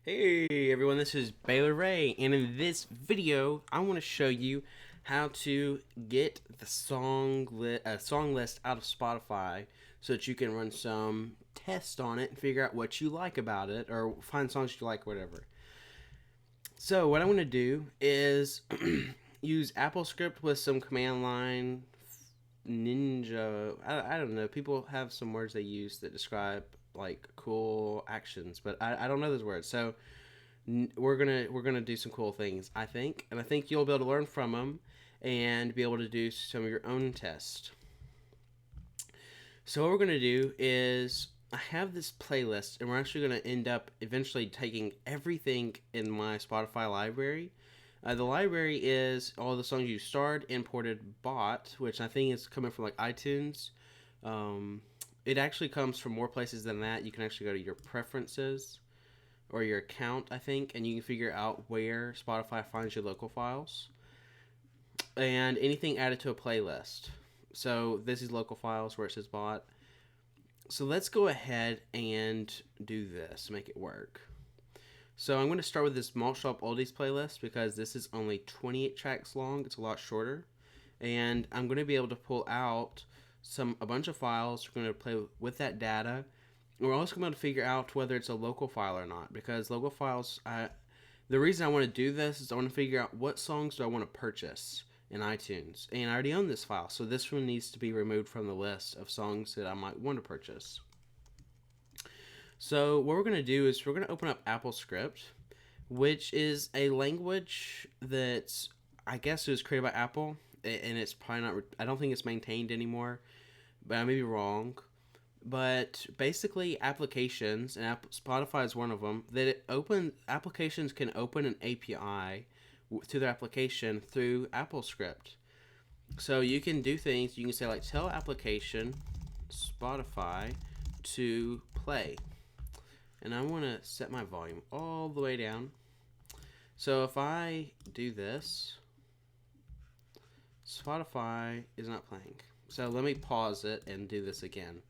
Hey everyone, this is Baylor Ray, and in this video, I want to show you how to get the song list out of Spotify so that you can run some tests on it and figure out what you like about it, or find songs you like, whatever. So what I want to do is use AppleScript with some command line ninja. I don't know. People have some words they use that describe like cool actions, but I don't know those words. So we're gonna do some cool things, I think, and I think you'll be able to learn from them and be able to do some of your own tests. So what we're gonna do is I have this playlist, and we're actually gonna end up eventually taking everything in my Spotify library. The library is all the songs you starred, imported, bought, which I think is coming from like iTunes. It actually comes from more places than that. You can actually go to your preferences or your account, I think, and you can figure out where Spotify finds your local files and anything added to a playlist. So this is local files where it says bought. So let's go ahead and do this, make it work. So I'm going to start with this Malt Shop Oldies playlist because this is only 28 tracks long. It's a lot shorter. And I'm going to be able to pull out a bunch of files. We're going to play with that data. We're also going to figure out whether it's a local file or not, because local files, the reason I want to do this is I want to figure out what songs do I want to purchase in iTunes. And I already own this file, so this one needs to be removed from the list of songs that I might want to purchase. So what we're going to do is we're going to open up AppleScript, which is a language that I guess it was created by Apple, and it's probably not, I don't think it's maintained anymore, but I may be wrong. But basically, applications, and Spotify is one of them, applications can open an API to their application through AppleScript. So you can do things, you can say like, tell application Spotify to play. And I want to set my volume all the way down. So if I do this, Spotify is not playing. So let me pause it and do this again.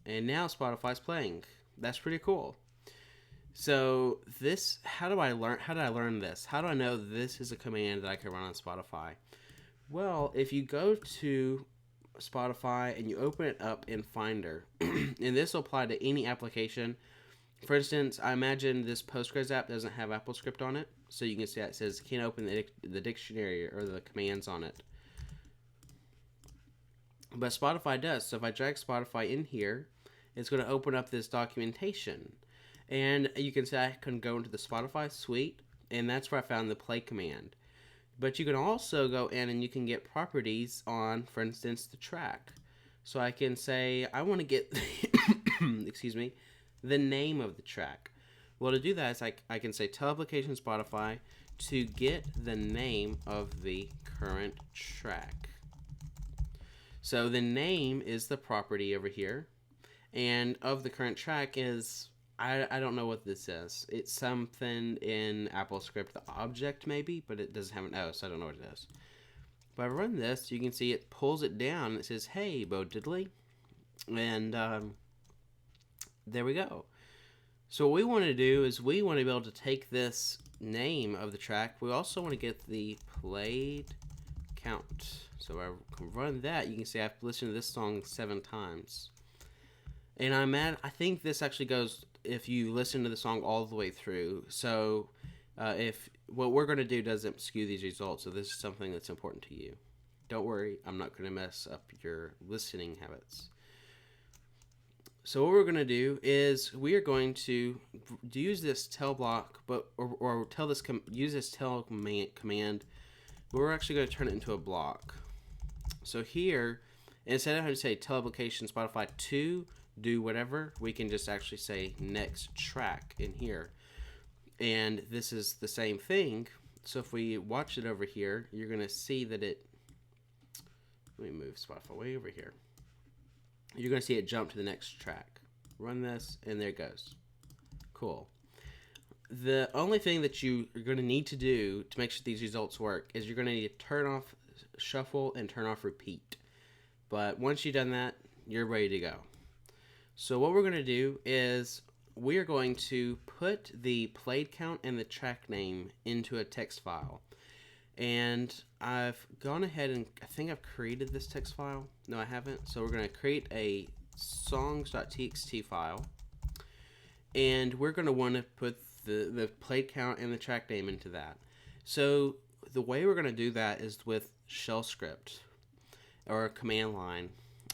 And now Spotify's playing. That's pretty cool. So how did I learn this? How do I know this is a command that I can run on Spotify? Well, if you go to Spotify and you open it up in Finder, and this will apply to any application. For instance, I imagine this Postgres app doesn't have AppleScript on it, so you can see it says can't open the dictionary or the commands on it. But Spotify does. So if I drag Spotify in here, it's going to open up this documentation. And you can see I can go into the Spotify suite, and that's where I found the play command. But you can also go in and you can get properties on, for instance, the track. So I can say, I want to get, excuse me, the name of the track. Well, to do that, is I can say, tell application Spotify to get the name of the current track. So the name is the property over here, and of the current track is, I don't know what this is. It's something in AppleScript, the object maybe, but it doesn't have an O, so I don't know what it is. If I run this, you can see it pulls it down. It says, hey, Bo Diddley, and there we go. So what we want to do is we want to be able to take this name of the track. We also want to get the played count. So I can run that. You can see I've listened to this song 7 times. And I think this actually goes if you listen to the song all the way through. So if what we're going to do doesn't skew these results, so this is something that's important to you. Don't worry, I'm not going to mess up your listening habits. So what we're going to do is we are going to use this tell block, or tell this use this tell command. But we're actually going to turn it into a block. So here, instead of having to say tell application Spotify to do whatever, we can just actually say next track in here. And this is the same thing. So if we watch it over here, you're going to see that let me move Spotify way over here. You're going to see it jump to the next track. Run this, and there it goes. Cool. The only thing that you are going to need to do to make sure these results work is you're going to need to turn off shuffle and turn off repeat. But once you've done that, you're ready to go. So what we're going to do is we are going to put the played count and the track name into a text file. And I've gone ahead and I think I've created this text file. No, I haven't. So we're going to create a songs.txt file. And we're going to want to put the played count and the track name into that. So the way we're going to do that is with shell script or a command line.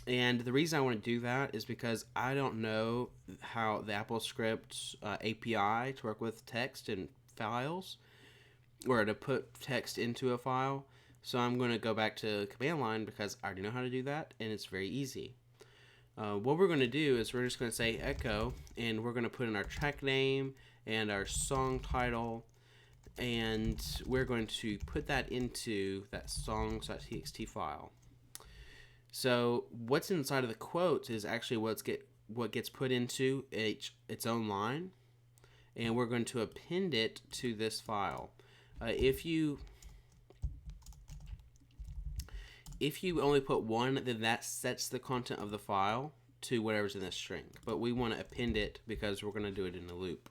And the reason I want to do that is because I don't know how the AppleScript API to work with text and files, or to put text into a file. So I'm going to go back to command line because I already know how to do that, and it's very easy. What we're going to do is we're just going to say echo, and we're going to put in our track name and our song title, and we're going to put that into that songs.txt file. So what's inside of the quotes is actually what gets put into its own line, and we're going to append it to this file. If you only put one, then that sets the content of the file to whatever's in the string. But we want to append it because we're going to do it in a loop.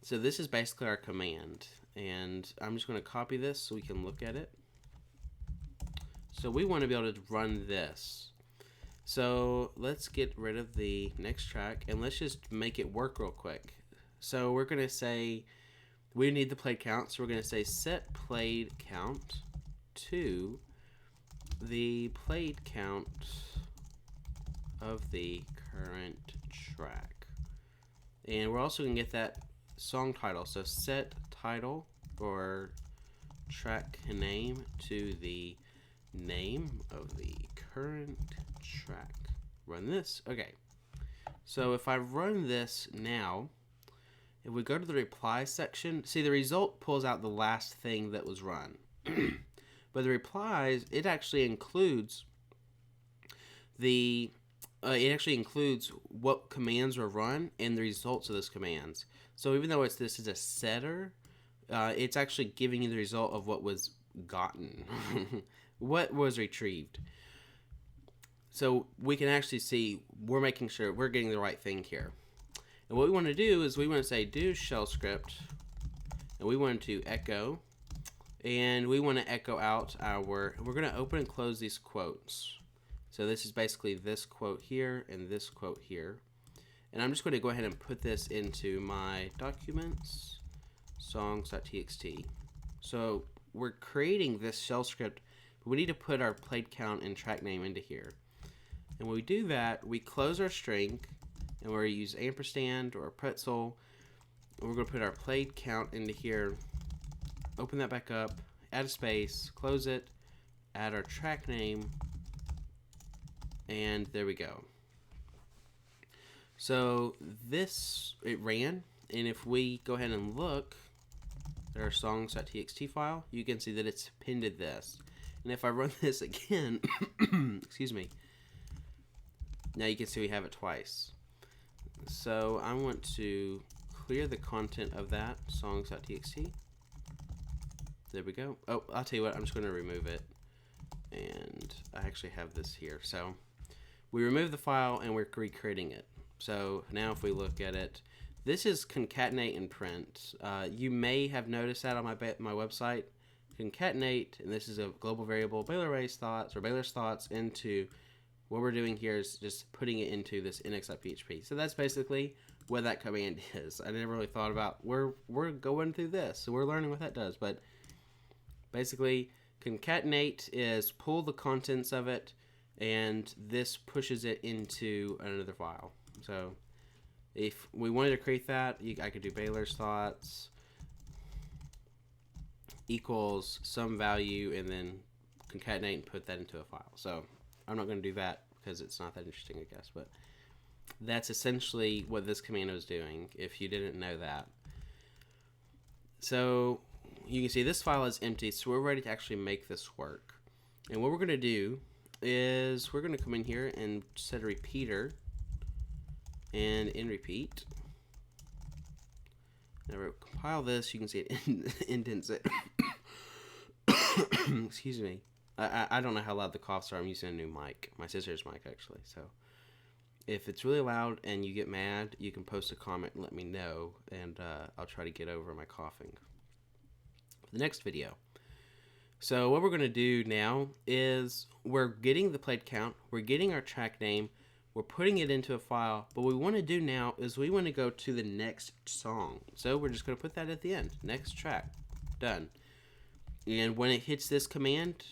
So this is basically our command, and I'm just going to copy this so we can look at it. So we want to be able to run this. So let's get rid of the next track and let's just make it work real quick. So we're going to say we need the played count. So we're going to say set played count to the played count of the current track. And we're also going to get that song title. So set title or track name to the name of the current track. Run this. Okay. So if I run this now, if we go to the reply section, see the result pulls out the last thing that was run. But the replies, it actually includes what commands were run and the results of those commands. So even though this is a setter, it's actually giving you the result of what was gotten. What was retrieved. So we can actually see we're making sure we're getting the right thing here. And what we want to do is we want to say do shell script, and we want to echo, and we want to echo out we're going to open and close these quotes. So this is basically this quote here and this quote here. And I'm just going to go ahead and put this into my documents, songs.txt. So we're creating this shell script, but we need to put our played count and track name into here. And when we do that, we close our string, and we're going to use ampersand or pretzel. And we're going to put our played count into here, open that back up, add a space, close it, add our track name, and there we go. So it ran, and if we go ahead and look at our songs.txt file, you can see that it's appended this. And if I run this again, excuse me, now you can see we have it twice. So I want to clear the content of that songs.txt. There we go. Oh, I'll tell you what, I'm just going to remove it. And I actually have this here. So we remove the file and we're recreating it. So now if we look at it, this is concatenate and print. You may have noticed that on my website. Concatenate, and this is a global variable, Baylor's thoughts into what we're doing here is just putting it into this index.php. So that's basically what that command is. I never really thought about, we're going through this, so we're learning what that does. But basically, concatenate is pull the contents of it, and this pushes it into another file. So if we wanted to create that, I could do Baylor's thoughts equals some value and then concatenate and put that into a file. So I'm not going to do that because it's not that interesting, I guess, but that's essentially what this command was doing if you didn't know that. So you can see this file is empty, so we're ready to actually make this work. And what we're going to do is we're going to come in here and set a repeater and in repeat. Now we compile this, you can see it indents it. Excuse me. I don't know how loud the coughs are. I'm using a new mic. My sister's mic, actually. So If it's really loud and you get mad, you can post a comment and let me know, and I'll try to get over my coughing for the next video. So what we're going to do now is we're getting the played count, we're getting our track name, we're putting it into a file, but what we want to do now is we want to go to the next song. So we're just going to put that at the end, next track, done. And when it hits this command,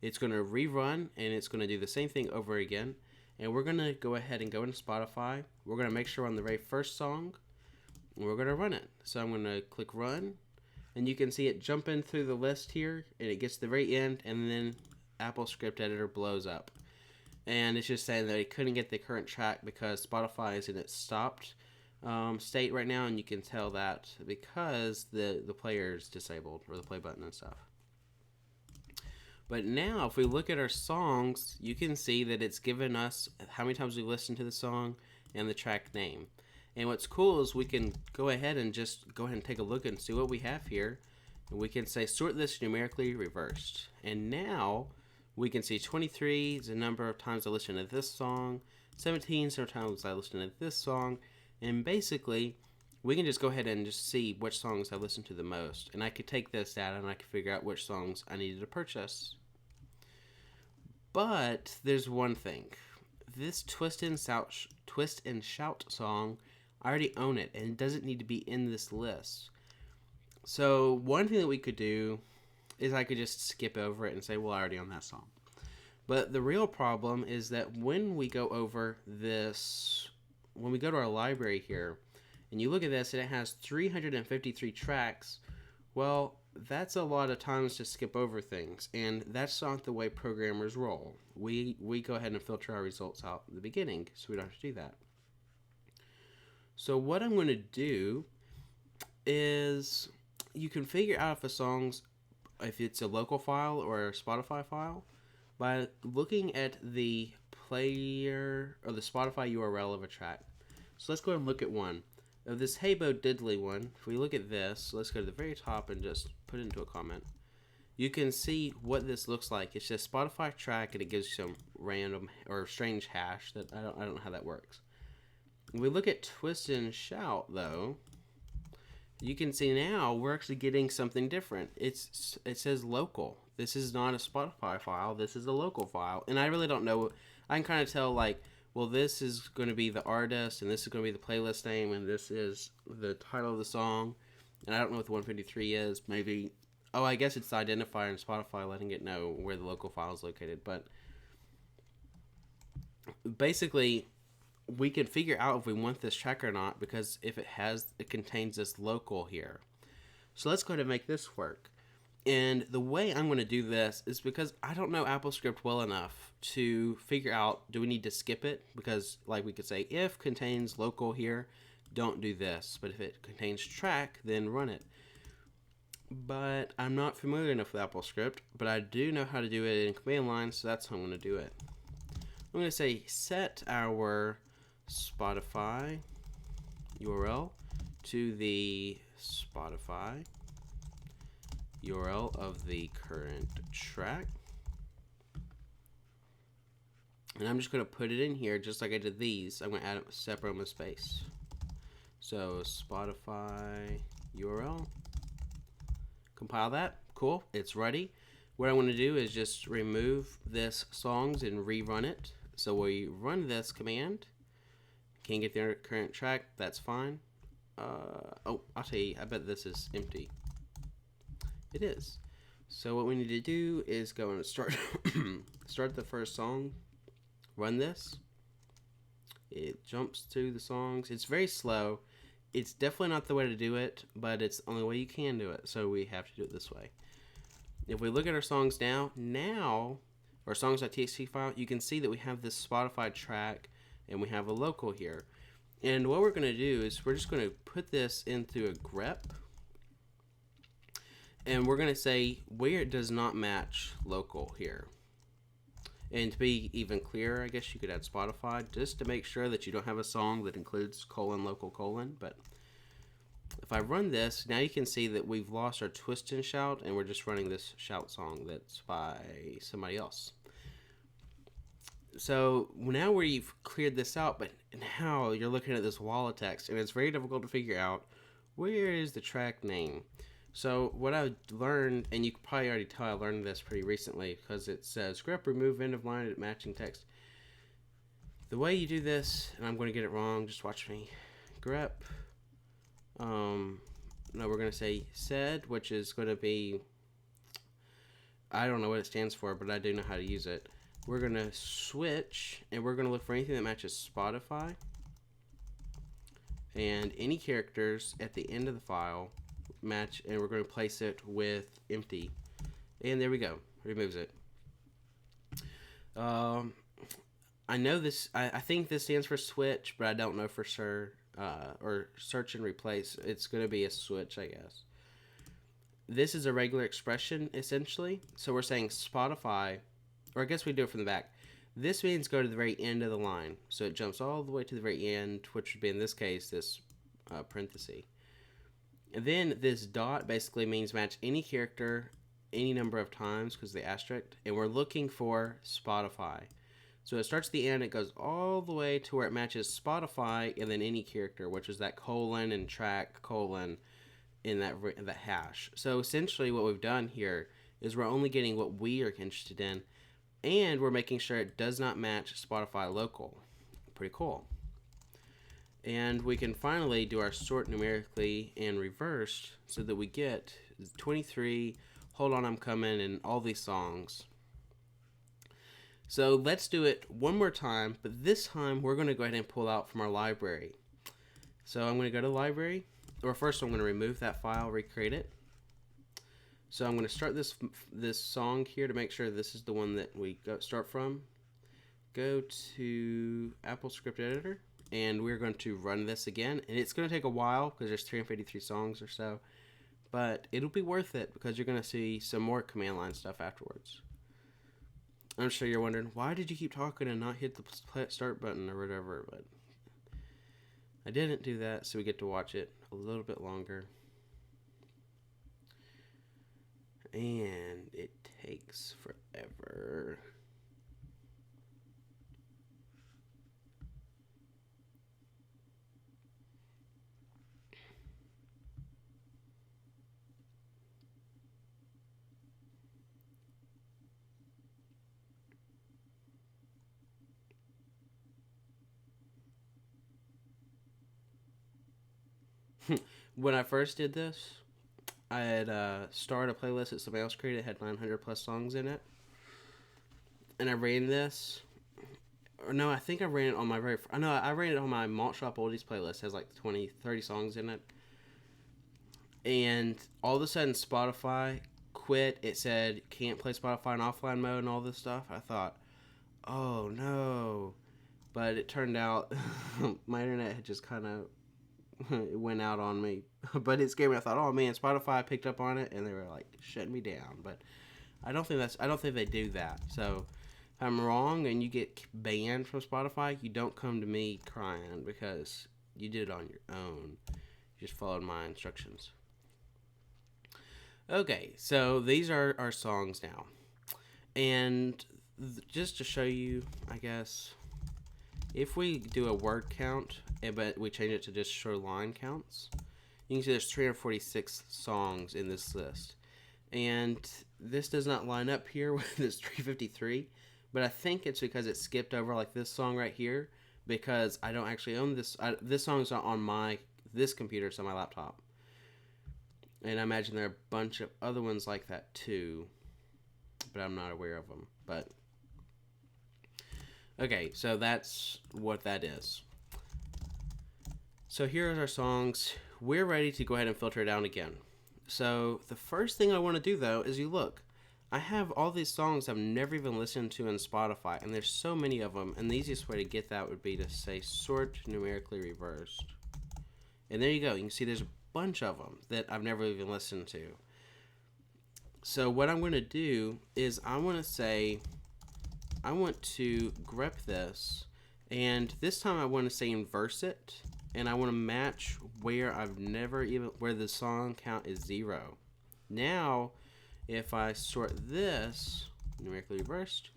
it's going to rerun, and it's going to do the same thing over again. And we're going to go ahead and go into Spotify. We're going to make sure we're on the very first song, and we're going to run it. So I'm going to click run, and you can see it jumping through the list here, and it gets to the very end, and then AppleScript Editor blows up. And it's just saying that it couldn't get the current track because Spotify is in its stopped state right now, and you can tell that because the player is disabled, or the play button and stuff. But now, if we look at our songs, you can see that it's given us how many times we listened to the song and the track name. And what's cool is we can go ahead and take a look and see what we have here. And we can say sort this numerically reversed. And now we can see 23 is the number of times I listened to this song, 17 is the number of times I listened to this song, and basically we can just go ahead and just see which songs I listened to the most. And I could take this data and I could figure out which songs I needed to purchase. But there's one thing. This Twist and Shout song, I already own it, and it doesn't need to be in this list. So one thing that we could do is I could just skip over it and say, well, I already own that song. But the real problem is that when we go over this, when we go to our library here, and you look at this, and it has 353 tracks, well, that's a lot of times to skip over things, and that's not the way programmers roll. We go ahead and filter our results out at the beginning, so we don't have to do that. So what I'm going to do is you can figure out if it's a local file or a Spotify file by looking at the player or the Spotify URL of a track. So let's go ahead and look at one. Of this Hey Bo Diddley one, if we look at this, let's go to the very top and just put it into a comment. You can see what this looks like. It's just Spotify track, and it gives you some random or strange hash that I don't know how that works. When we look at Twist and Shout, though, you can see now we're actually getting something different. It says local. This is not a Spotify file. This is a local file, and I really don't know. I can kind of tell, like, well, this is going to be the artist, and this is going to be the playlist name, and this is the title of the song. And I don't know what the 153 is. Maybe, I guess it's the identifier in Spotify letting it know where the local file is located. But basically, we can figure out if we want this track or not, because if it contains this local here. So let's go ahead and make this work. And the way I'm going to do this is because I don't know AppleScript well enough to figure out, do we need to skip it? Because, like, we could say, if contains local here, don't do this. But if it contains track, then run it. But I'm not familiar enough with AppleScript, but I do know how to do it in command line, so that's how I'm going to do it. I'm going to say set our Spotify URL to the Spotify URL of the current track. And I'm just going to put it in here just like I did these. I'm going to add a separate with space. So Spotify URL. Compile that. Cool. It's ready. What I want to do is just remove this songs and rerun it. So we run this command. Can't get the current track. That's fine. I'll tell you, I bet this is empty. It is. So what we need to do is go and start the first song. Run this. It jumps through the songs. It's very slow. It's definitely not the way to do it, but it's the only way you can do it. So we have to do it this way. If we look at our songs now, our songs.txt file, you can see that we have this Spotify track and we have a local here. And what we're going to do is we're just going to put this into a grep. And we're going to say where it does not match local here. And to be even clearer, I guess you could add Spotify just to make sure that you don't have a song that includes : local : But if I run this, now you can see that we've lost our Twist and Shout, and we're just running this Shout song that's by somebody else. So now we've cleared this out, but now you're looking at this wall of text, and it's very difficult to figure out where is the track name. So what I learned, and you can probably already tell I learned this pretty recently because it says grep remove end of line at matching text. The way you do this, and I'm going to get it wrong, just watch me. Grep, no, we're going to say sed, which is going to be, I don't know what it stands for, but I do know how to use it. We're going to switch, and we're going to look for anything that matches Spotify. And any characters at the end of the file match, and we're going to place it with empty. And there we go. Removes it. I know this, I think this stands for switch, but I don't know for sure. Or search and replace. It's going to be a switch, I guess. This is a regular expression, essentially. So we're saying Spotify, or I guess we do it from the back. This means go to the very end of the line. So it jumps all the way to the very end, which would be, in this case, this parenthesis. And then this dot basically means match any character any number of times because of the asterisk. And we're looking for Spotify. So it starts at the end, it goes all the way to where it matches Spotify and then any character, which is that colon and track colon in that hash. So essentially what we've done here is we're only getting what we are interested in, and we're making sure it does not match Spotify local. Pretty cool. And we can finally do our sort numerically and reversed so that we get 23, Hold On I'm Coming, and all these songs. So let's do it one more time, but this time we're going to go ahead and pull out from our library. So I'm going to go to library, or first I'm going to remove that file, recreate it. So I'm going to start this song here to make sure this is the one that we start from. Go to AppleScript editor, and we're going to run this again. And it's going to take a while because there's 353 songs or so, but it'll be worth it because you're going to see some more command line stuff afterwards. I'm sure you're wondering, why did you keep talking and not hit the start button or whatever, but I didn't do that, so we get to watch it a little bit longer. And it takes forever. When I first did this, I had started a playlist that somebody else created. It had 900 plus songs in it. And I ran this. Or no, I think I ran it on my I ran it on my Malt Shop Oldies playlist. It has like 20, 30 songs in it. And all of a sudden, Spotify quit. It said, can't play Spotify in offline mode and all this stuff. I thought, oh no. But it turned out my internet had just kind of it went out on me. But it scared me. I thought, oh man, Spotify picked up on it and they were like shutting me down. But I don't think they do that. So if I'm wrong and you get banned from Spotify, you don't come to me crying because you did it on your own. You just followed my instructions. Okay, so these are our songs now. And just to show you, I guess, if we do a word count, but we change it to just show line counts, you can see there's 346 songs in this list. And this does not line up here with this 353, but I think it's because it skipped over like this song right here, because I don't actually own this. This song's not on this computer, it's on my laptop. And I imagine there are a bunch of other ones like that too, but I'm not aware of them. But okay, so that's what that is. So here are our songs. We're ready to go ahead and filter it down again. So the first thing I want to do though is you look. I have all these songs I've never even listened to in Spotify, and there's so many of them, and the easiest way to get that would be to say sort numerically reversed. And there you go. You can see there's a bunch of them that I've never even listened to. So what I'm going to do is I want to grep this, and this time I want to say inverse it, and I want to match where where the song count is 0. Now, if I sort this numerically reversed,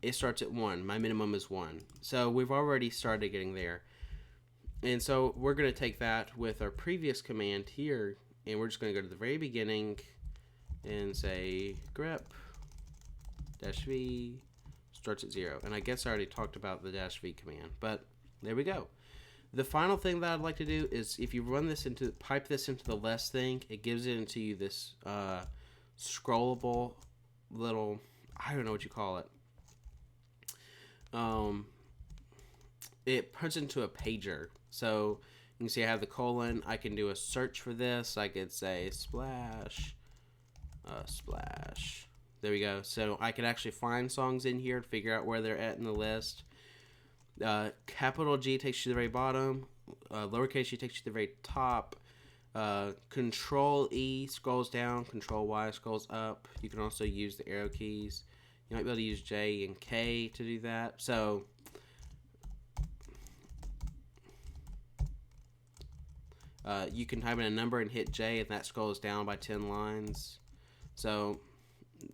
it starts at 1. My minimum is 1. So we've already started getting there. And so we're going to take that with our previous command here, and we're just going to go to the very beginning and say grep -v starts at 0. And I guess I already talked about the -v command, but there we go. The final thing that I'd like to do is if you run this into, pipe this into the less thing, it gives it into you this scrollable little, I don't know what you call it. It puts into a pager. So you can see I have the colon. I can do a search for this. I could say splash, splash. There we go. So I can actually find songs in here to figure out where they're at in the list. Capital G takes you to the very bottom. Lowercase g takes you to the very top. Control E scrolls down. Control Y scrolls up. You can also use the arrow keys. You might be able to use J and K to do that. So you can type in a number and hit J, and that scrolls down by 10 lines. So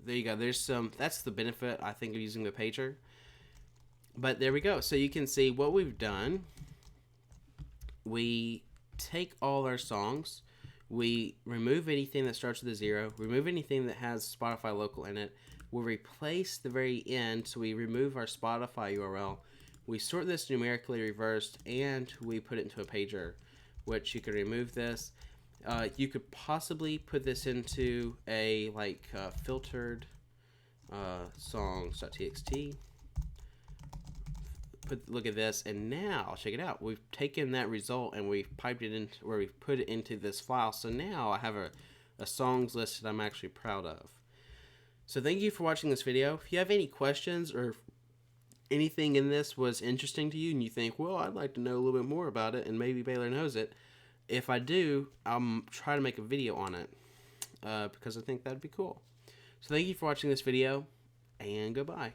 there you go. There's some. That's the benefit, I think, of using the pager. But there we go. So you can see what we've done. We take all our songs. We remove anything that starts with a 0. Remove anything that has Spotify local in it. We'll replace the very end. So we remove our Spotify URL. We sort this numerically reversed, and we put it into a pager, which you can remove this. You could possibly put this into a filtered songs.txt. Look at this, and now check it out. We've taken that result and we've piped it into where we've put it into this file. So now I have a songs list that I'm actually proud of. So thank you for watching this video. If you have any questions or anything in this was interesting to you and you think, well, I'd like to know a little bit more about it, and maybe Baylor knows it, if I do, I'll try to make a video on it because I think that'd be cool. So thank you for watching this video, and goodbye.